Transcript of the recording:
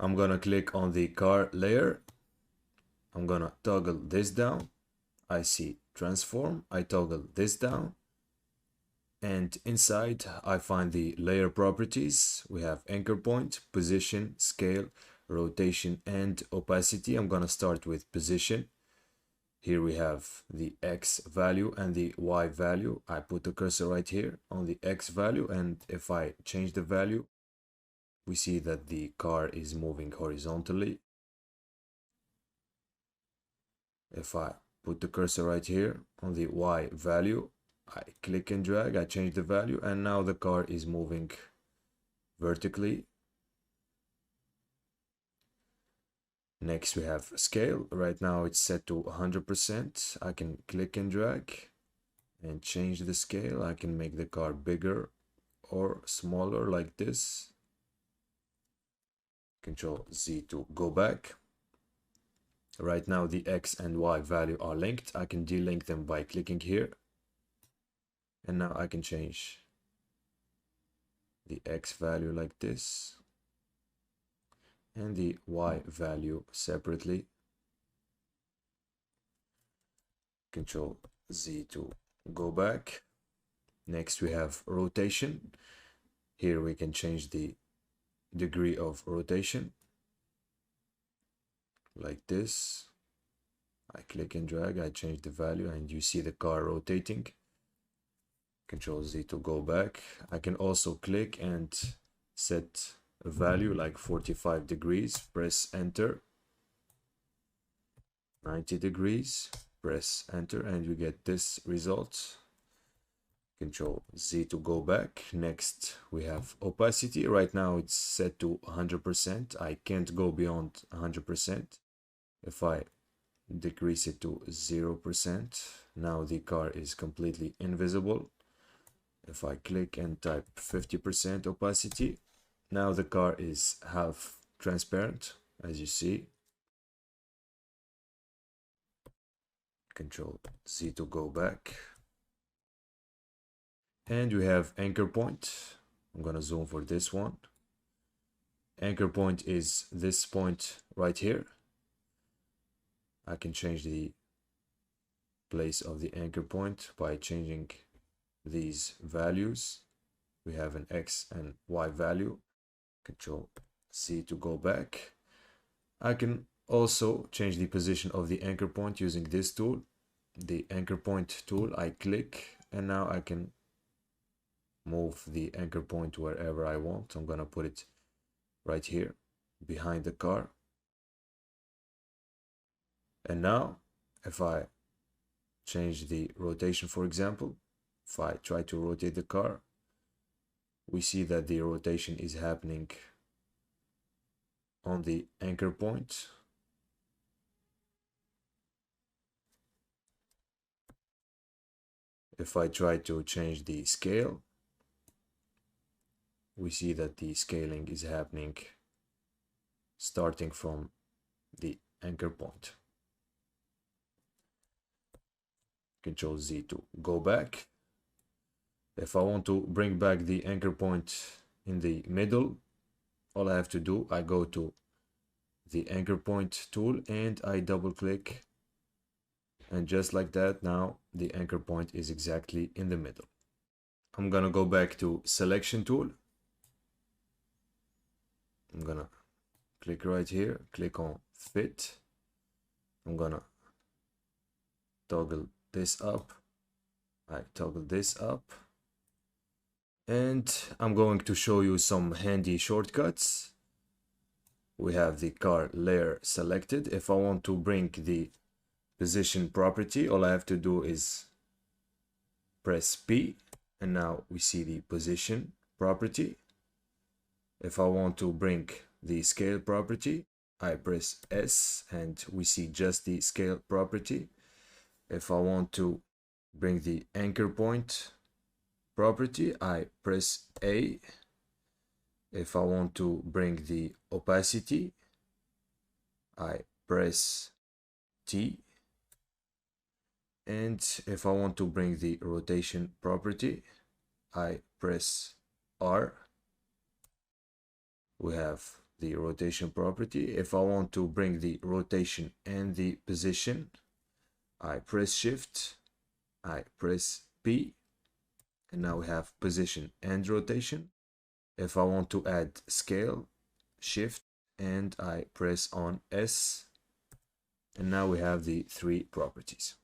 I'm gonna click on the car layer. I'm gonna toggle this down. I see transform. I toggle this down. And inside I find the layer properties. We have anchor point, position, scale, rotation, and opacity. I'm gonna start with position. Here we have the X value and the Y value. I put the cursor right here on the X value, and if I change the value, we see that the car is moving horizontally. If I put the cursor right here on the Y value, I click and drag, I change the value, and now the car is moving vertically. Next we have scale. Right now it's set to 100%. I can click and drag and change the scale. I can make the car bigger or smaller like this. Control Z to go back. Right now the X and Y value are linked. I can delink them by clicking here. And now I can change the X value like this and the Y value separately. Control Z to go back. Next we have rotation. Here we can change the degree of rotation like this. I click and drag, I change the value, and you see the car rotating. Control Z to go back. I can also click and set a value like 45 degrees, press enter. 90 degrees, press enter, and you get this result. Control Z to go back. Next we have opacity. Right now it's set to 100%. I can't go beyond 100%. If I decrease it to 0%, now the car is completely invisible. If I click and type 50% opacity, now the car is half transparent, as you see. Control Z to go back. And we have anchor point. I'm gonna zoom for this one. Anchor point is this point right here. I can change the place of the anchor point by changing these values. We have an X and Y value. Control C to go back. I can also change the position of the anchor point using this tool, the anchor point tool. I click and now I can move the anchor point wherever I want. I'm gonna put it right here behind the car. And now if I change the rotation, for example, if I try to rotate the car, we see that the rotation is happening on the anchor point. If I try to change the scale, we see that the scaling is happening starting from the anchor point. Control Z to go back. If I want to bring back the anchor point in the middle, all I have to do, I go to the anchor point tool and I double click, and just like that, now the anchor point is exactly in the middle. I'm gonna go back to selection tool. I'm gonna click right here, click on fit. I'm gonna toggle this up. I toggle this up. And I'm going to show you some handy shortcuts. We have the car layer selected. If I want to bring the position property, all I have to do is press P, and now we see the position property. If I want to bring the scale property, I press S and we see just the scale property. If I want to bring the anchor point property, I press A. If I want to bring the opacity, I press T. And if I want to bring the rotation property, I press R. We have the rotation property. If I want to bring the rotation and the position, I press Shift, I press P, and now we have position and rotation. If I want to add scale, Shift, and I press on S, and now we have the three properties.